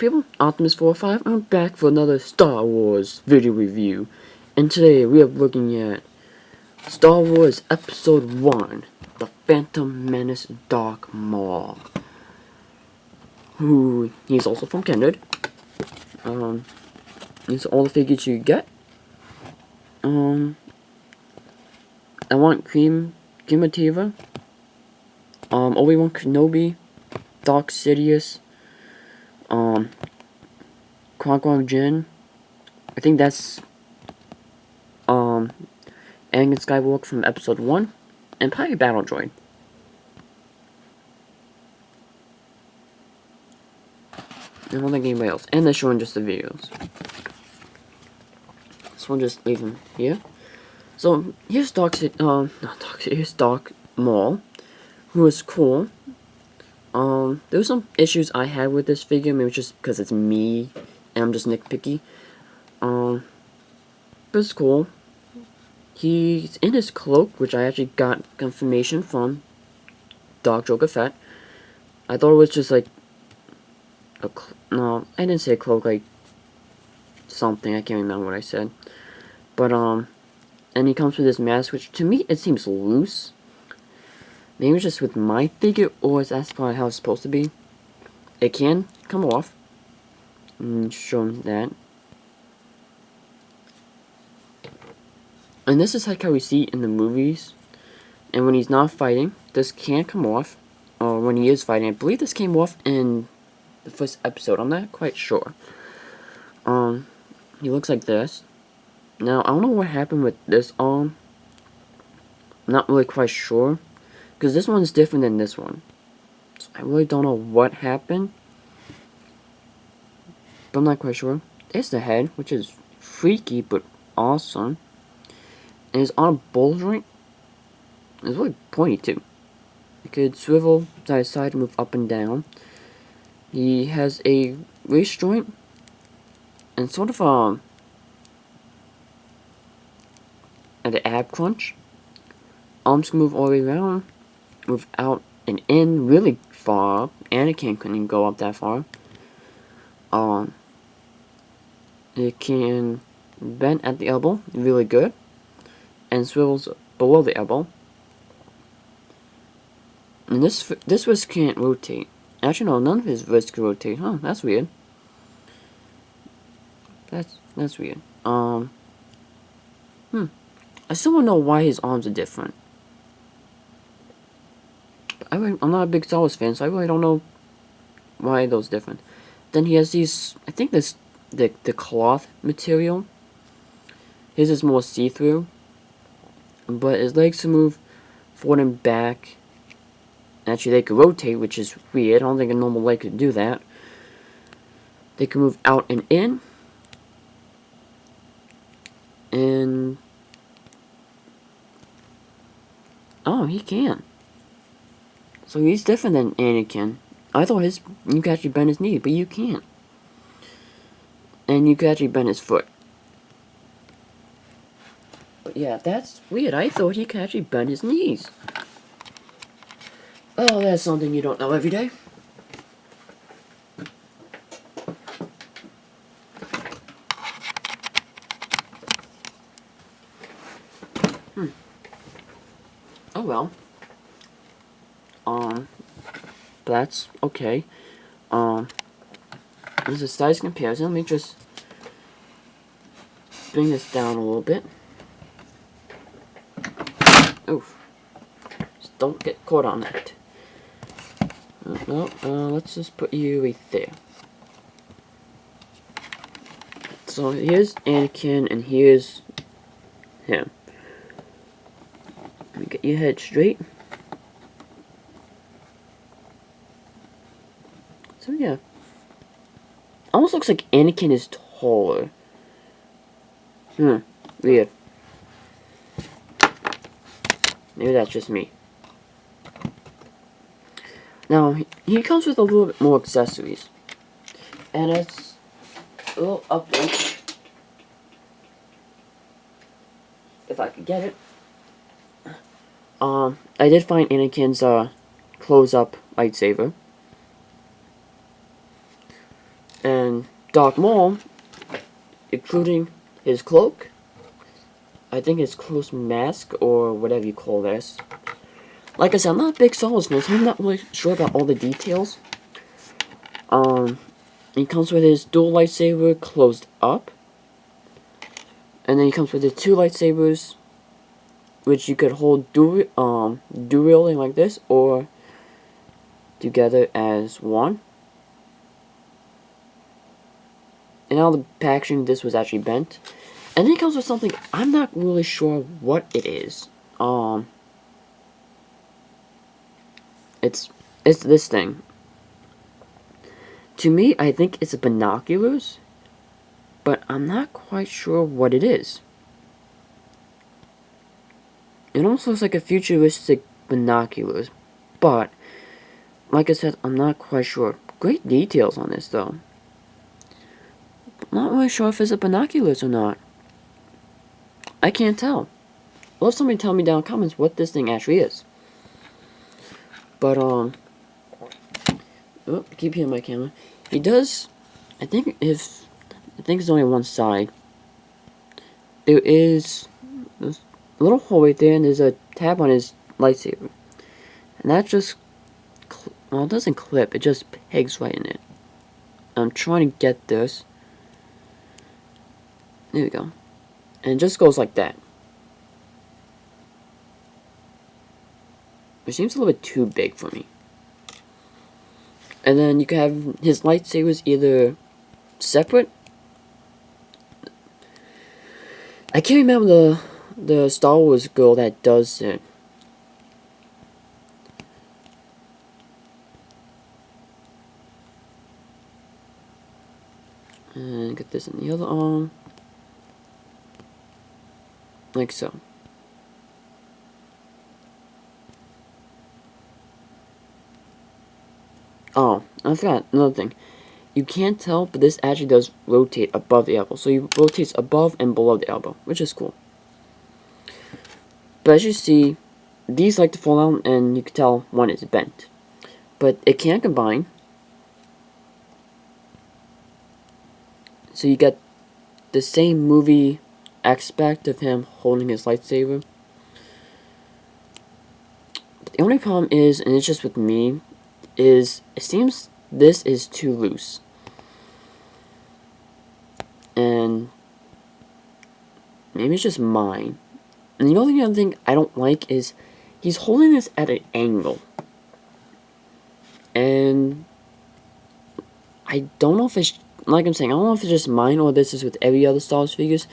people? Optimus45. I'm back for another Star Wars video review. And today we are looking at Star Wars Episode 1, The Phantom Menace Darth Maul. He's also from Kindred. These are all the figures you get. I want Cream Mativa, Obi-Wan Kenobi, Dark Sidious, Qui-Gon Jinn. I think that's Anakin Skywalker from Episode 1, and probably Battle Droid. I don't think anybody else. And they're showing just the videos. So we'll just leave them here. So here's here's Darth Maul, who is cool. There were some issues I had with this figure, maybe just because it's me and I'm just nitpicky. But it's cool. He's in his cloak, which I actually got confirmation from Dark Joker Fett. I thought it was just like no, I didn't say cloak, like something, I can't remember what I said. But and he comes with this mask, which to me it seems loose. Maybe just with my figure, or that's probably how it's supposed to be. It can come off. Show him that. And this is like how we see it in the movies. And when he's not fighting, this can come off. Or when he is fighting. I believe this came off in the first episode. I'm not quite sure. He looks like this. Now, I don't know what happened with this arm. I'm not really quite sure. Because this one's different than this one. So I really don't know what happened. But I'm not quite sure. There's the head, which is freaky but awesome. And his arm bowl joint is really pointy too. It could swivel side to side and move up and down. He has a waist joint and sort of at the ab crunch. Arms can move all the way around, move out and in really far. Anakin couldn't even go up that far. It can bend at the elbow, really good, and swivels below the elbow. And this wrist can't rotate. Actually, no, none of his wrists can rotate. Huh? That's weird. That's weird. I still don't know why his arms are different. I'm not a big Star Wars fan, so I really don't know why those different. Then he has these. I think this the cloth material. His is more see-through, but his legs can move forward and back. Actually, they could rotate, which is weird. I don't think a normal leg could do that. They can move out and in. And oh, he can. So he's different than Anakin. I thought you could actually bend his knee, but you can't. And you could actually bend his foot. But yeah, that's weird. I thought he could actually bend his knees. Oh, that's something you don't know every day. Oh well. That's okay. There's a size comparison. Let me just bring this down a little bit. Oof. Just don't get caught on that. No, let's just put you right there. So here's Anakin and here's him. Let me get your head straight. So yeah. Almost looks like Anakin is taller. Weird. Maybe that's just me. Now, he comes with a little bit more accessories. And it's a little update. If I could get it. I did find Anakin's close-up lightsaber. And Darth Maul, including his cloak, I think his close mask, or whatever you call this. Like I said, I'm not a big Star Wars fan, so I'm not really sure about all the details. He comes with his dual lightsaber closed up. And then he comes with his two lightsabers, which you could hold dually like this, or together as one. And out of the packaging, this was actually bent. And then he comes with something, I'm not really sure what it is. It's this thing. To me, I think it's binoculars, but I'm not quite sure what it is. It almost looks like a futuristic binoculars, but like I said, I'm not quite sure. Great details on this though. Not really sure if it's a binoculars or not. I can't tell. I'll have somebody tell me down in the comments what this thing actually is. But oh, I keep hitting my camera. He does, I think it's only one side. There is a little hole right there, and there's a tab on his lightsaber. And that just, well, it doesn't clip, it just pegs right in it. I'm trying to get this. There we go. And it just goes like that. It seems a little bit too big for me. And then you can have his lightsabers either separate. I can't remember the Star Wars girl that does it. And get this in the other arm. Like so. Oh, I forgot another thing. You can't tell, but this actually does rotate above the elbow. So it rotates above and below the elbow, which is cool. But as you see, these like to fall out, and you can tell one is bent. But it can combine. So you get the same movie aspect of him holding his lightsaber. But the only problem is, and it's just with me, is it seems this is too loose. And maybe it's just mine. And the only other thing I don't like is he's holding this at an angle. And I don't know if it's, like I'm saying, I don't know if it's just mine or this is with every other Star Wars figures.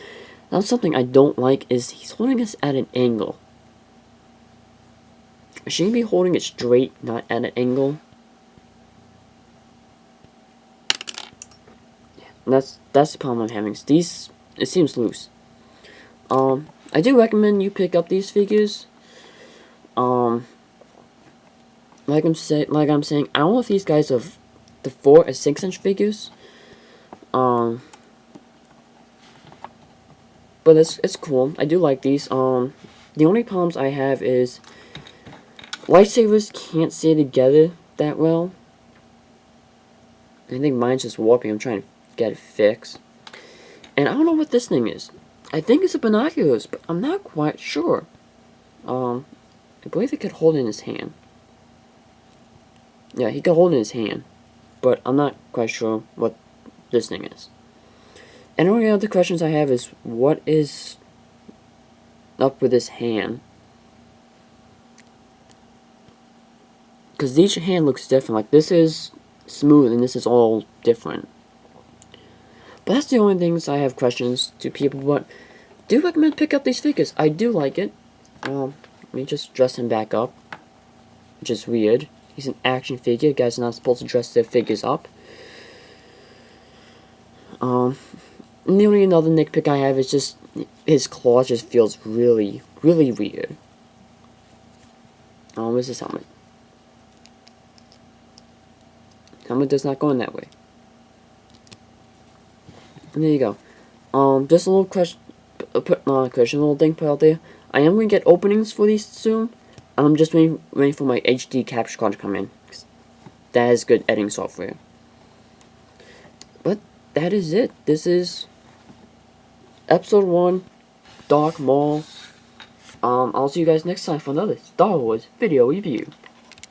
That's something I don't like, is he's holding this at an angle. Shouldn't he be holding it straight, not at an angle? That's the problem I'm having. These, it seems loose. I do recommend you pick up these figures. Like I'm saying, I don't know if these guys are the 4 or 6-inch figures. But it's cool. I do like these. The only problems I have is lightsabers can't stay together that well. I think mine's just warping. I'm trying to get it fixed. And I don't know what this thing is. I think it's a binoculars, but I'm not quite sure. I believe he could hold it in his hand. Yeah, he could hold it in his hand. But I'm not quite sure what this thing is. And the only other questions I have is, what is up with his hand? Because each hand looks different. Like, this is smooth and this is all different. But that's the only things I have questions to people, but do recommend pick up these figures. I do like it. Let me just dress him back up, which is weird. He's an action figure. You guys are not supposed to dress their figures up. And the only other nitpick I have is just his claw just feels really, really weird. Where's his helmet? Helmet does not go in that way. And there you go. Just a little question, a little thing put out there. I am going to get openings for these soon. I'm just waiting for my HD capture card to come in. That is good editing software. But that is it. This is episode 1, Darth Maul. I'll see you guys next time for another Star Wars video review.